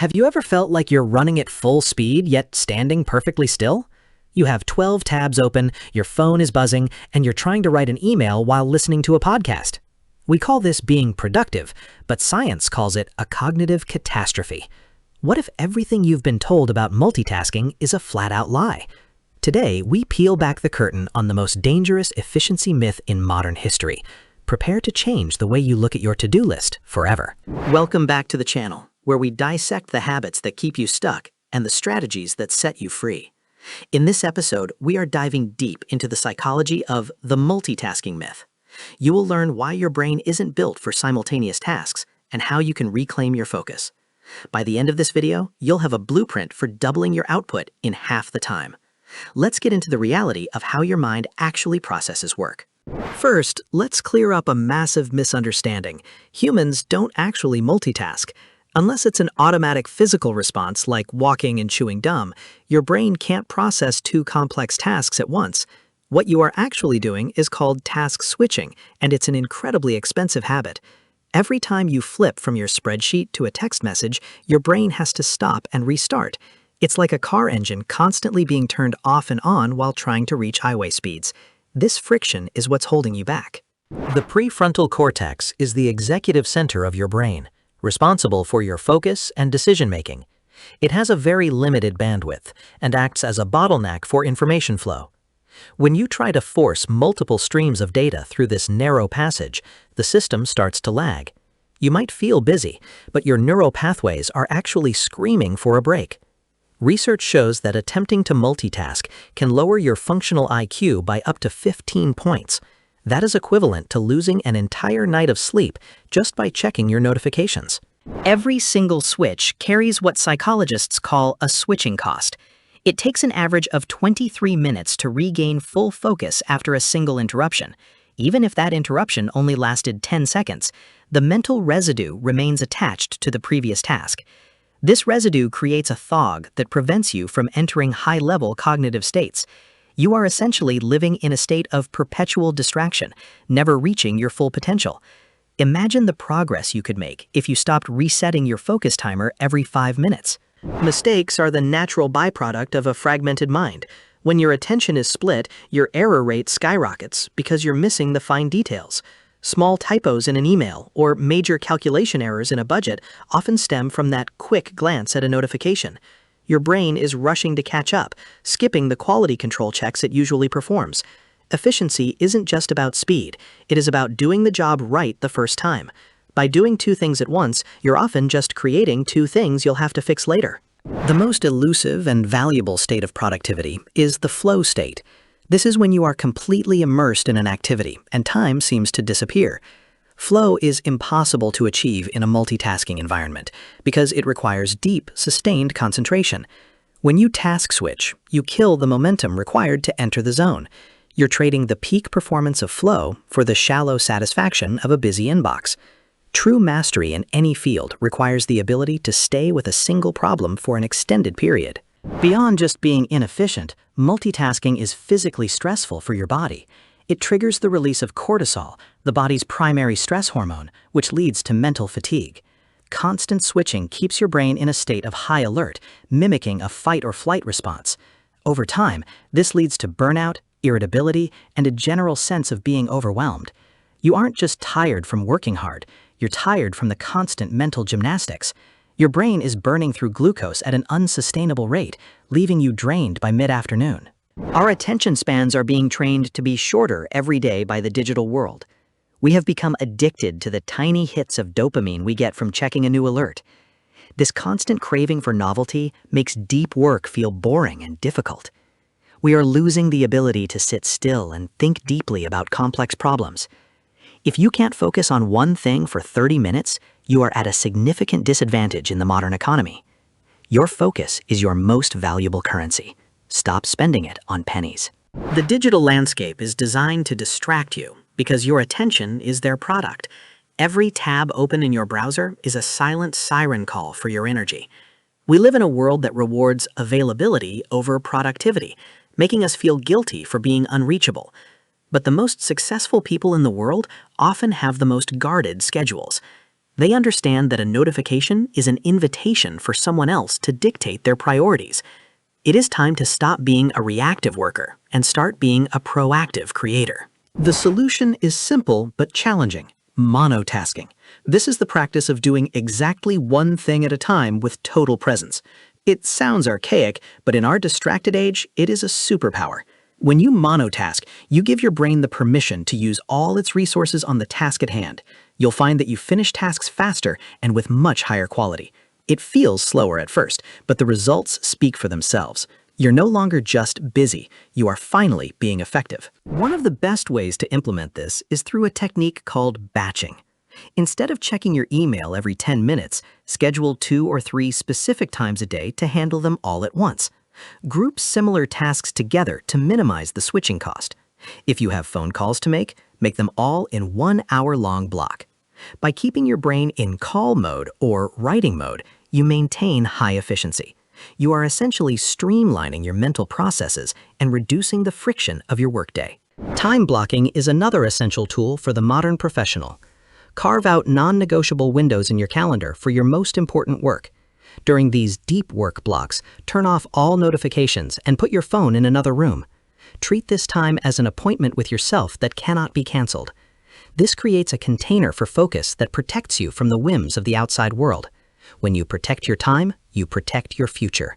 Have you ever felt like you're running at full speed yet standing perfectly still? You have 12 tabs open, your phone is buzzing, and you're trying to write an email while listening to a podcast. We call this being productive, but science calls it a cognitive catastrophe. What if everything you've been told about multitasking is a flat-out lie? Today, we peel back the curtain on the most dangerous efficiency myth in modern history. Prepare to change the way you look at your to-do list forever. Welcome back to the channel, where we dissect the habits that keep you stuck and the strategies that set you free. In this episode, we are diving deep into the psychology of the multitasking myth. You will learn why your brain isn't built for simultaneous tasks and how you can reclaim your focus. By the end of this video, you'll have a blueprint for doubling your output in half the time. Let's get into the reality of how your mind actually processes work. First, let's clear up a massive misunderstanding. Humans don't actually multitask. Unless it's an automatic physical response like walking and chewing gum, your brain can't process two complex tasks at once. What you are actually doing is called task switching, and it's an incredibly expensive habit. Every time you flip from your spreadsheet to a text message, your brain has to stop and restart. It's like a car engine constantly being turned off and on while trying to reach highway speeds. This friction is what's holding you back. The prefrontal cortex is the executive center of your brain, responsible for your focus and decision-making. It has a very limited bandwidth and acts as a bottleneck for information flow. When you try to force multiple streams of data through this narrow passage, the system starts to lag. You might feel busy, but your neural pathways are actually screaming for a break. Research shows that attempting to multitask can lower your functional IQ by up to 15 points. That is equivalent to losing an entire night of sleep just by checking your notifications. Every single switch carries what psychologists call a switching cost. It takes an average of 23 minutes to regain full focus after a single interruption. Even if that interruption only lasted 10 seconds, the mental residue remains attached to the previous task. This residue creates a fog that prevents you from entering high-level cognitive states. You are essentially living in a state of perpetual distraction, never reaching your full potential. Imagine the progress you could make if you stopped resetting your focus timer every 5 minutes. Mistakes are the natural byproduct of a fragmented mind. When your attention is split, your error rate skyrockets because you're missing the fine details. Small typos in an email or major calculation errors in a budget often stem from that quick glance at a notification. Your brain is rushing to catch up, skipping the quality control checks it usually performs. Efficiency isn't just about speed, it is about doing the job right the first time. By doing two things at once, you're often just creating two things you'll have to fix later. The most elusive and valuable state of productivity is the flow state. This is when you are completely immersed in an activity and time seems to disappear. Flow is impossible to achieve in a multitasking environment because it requires deep, sustained concentration. When you task switch, you kill the momentum required to enter the zone. You're trading the peak performance of flow for the shallow satisfaction of a busy inbox. True mastery in any field requires the ability to stay with a single problem for an extended period. Beyond just being inefficient, multitasking is physically stressful for your body. It triggers the release of cortisol, the body's primary stress hormone, which leads to mental fatigue. Constant switching keeps your brain in a state of high alert, mimicking a fight or flight response. Over time, this leads to burnout, irritability, and a general sense of being overwhelmed. You aren't just tired from working hard, you're tired from the constant mental gymnastics. Your brain is burning through glucose at an unsustainable rate, leaving you drained by mid-afternoon. Our attention spans are being trained to be shorter every day by the digital world. We have become addicted to the tiny hits of dopamine we get from checking a new alert. This constant craving for novelty makes deep work feel boring and difficult. We are losing the ability to sit still and think deeply about complex problems. If you can't focus on one thing for 30 minutes, you are at a significant disadvantage in the modern economy. Your focus is your most valuable currency. Stop spending it on pennies. The digital landscape is designed to distract you because your attention is their product. Every tab open in your browser is a silent siren call for your energy. We live in a world that rewards availability over productivity, making us feel guilty for being unreachable. But the most successful people in the world often have the most guarded schedules. They understand that a notification is an invitation for someone else to dictate their priorities. It is time to stop being a reactive worker and start being a proactive creator. The solution is simple but challenging: monotasking. This is the practice of doing exactly one thing at a time with total presence. It sounds archaic, but in our distracted age, it is a superpower. When you monotask, you give your brain the permission to use all its resources on the task at hand. You'll find that you finish tasks faster and with much higher quality. It feels slower at first, but the results speak for themselves. You're no longer just busy, you are finally being effective. One of the best ways to implement this is through a technique called batching. Instead of checking your email every 10 minutes, schedule 2 or 3 specific times a day to handle them all at once. Group similar tasks together to minimize the switching cost. If you have phone calls to make them all in 1 hour-long block. By keeping your brain in call mode or writing mode, you maintain high efficiency. You are essentially streamlining your mental processes and reducing the friction of your workday. Time blocking is another essential tool for the modern professional. Carve out non-negotiable windows in your calendar for your most important work. During these deep work blocks, turn off all notifications and put your phone in another room. Treat this time as an appointment with yourself that cannot be canceled. This creates a container for focus that protects you from the whims of the outside world. When you protect your time, you protect your future.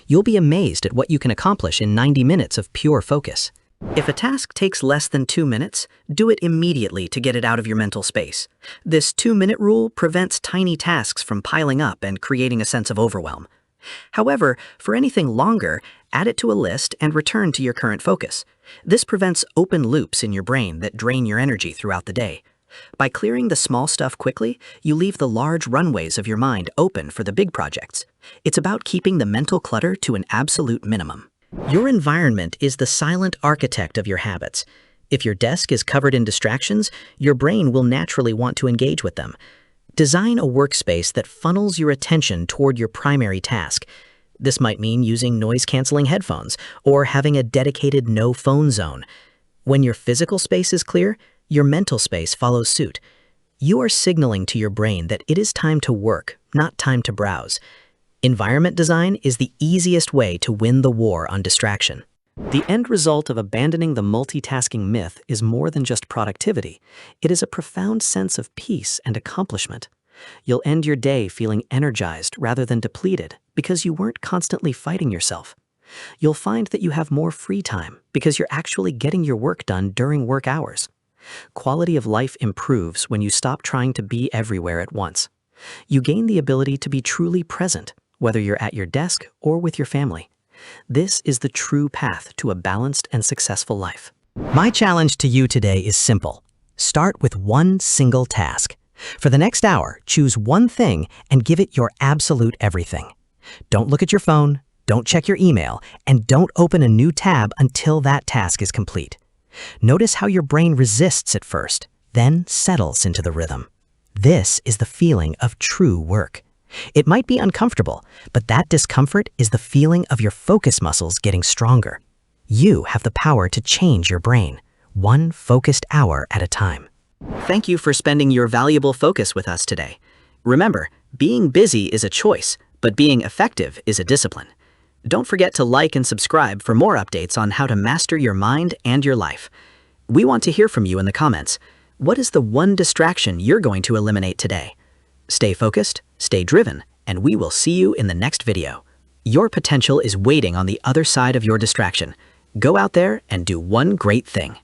You'll be amazed at what you can accomplish in 90 minutes of pure focus. If a task takes less than 2 minutes, do it immediately to get it out of your mental space. This 2-minute rule prevents tiny tasks from piling up and creating a sense of overwhelm. However, for anything longer, add it to a list and return to your current focus. This prevents open loops in your brain that drain your energy throughout the day. By clearing the small stuff quickly, you leave the large runways of your mind open for the big projects. It's about keeping the mental clutter to an absolute minimum. Your environment is the silent architect of your habits. If your desk is covered in distractions, your brain will naturally want to engage with them. Design a workspace that funnels your attention toward your primary task. This might mean using noise-canceling headphones or having a dedicated no-phone zone. When your physical space is clear, your mental space follows suit. You are signaling to your brain that it is time to work, not time to browse. Environment design is the easiest way to win the war on distraction. The end result of abandoning the multitasking myth is more than just productivity. It is a profound sense of peace and accomplishment. You'll end your day feeling energized rather than depleted because you weren't constantly fighting yourself. You'll find that you have more free time because you're actually getting your work done during work hours. Quality of life improves when you stop trying to be everywhere at once. You gain the ability to be truly present, whether you're at your desk or with your family. This is the true path to a balanced and successful life. My challenge to you today is simple. Start with one single task. For the next hour, choose one thing and give it your absolute everything. Don't look at your phone, don't check your email, and don't open a new tab until that task is complete. Notice how your brain resists at first, then settles into the rhythm. This is the feeling of true work. It might be uncomfortable, but that discomfort is the feeling of your focus muscles getting stronger. You have the power to change your brain, one focused hour at a time. Thank you for spending your valuable focus with us today. Remember, being busy is a choice, but being effective is a discipline. Don't forget to like and subscribe for more updates on how to master your mind and your life. We want to hear from you in the comments. What is the one distraction you're going to eliminate today? Stay focused, stay driven, and we will see you in the next video. Your potential is waiting on the other side of your distraction. Go out there and do one great thing.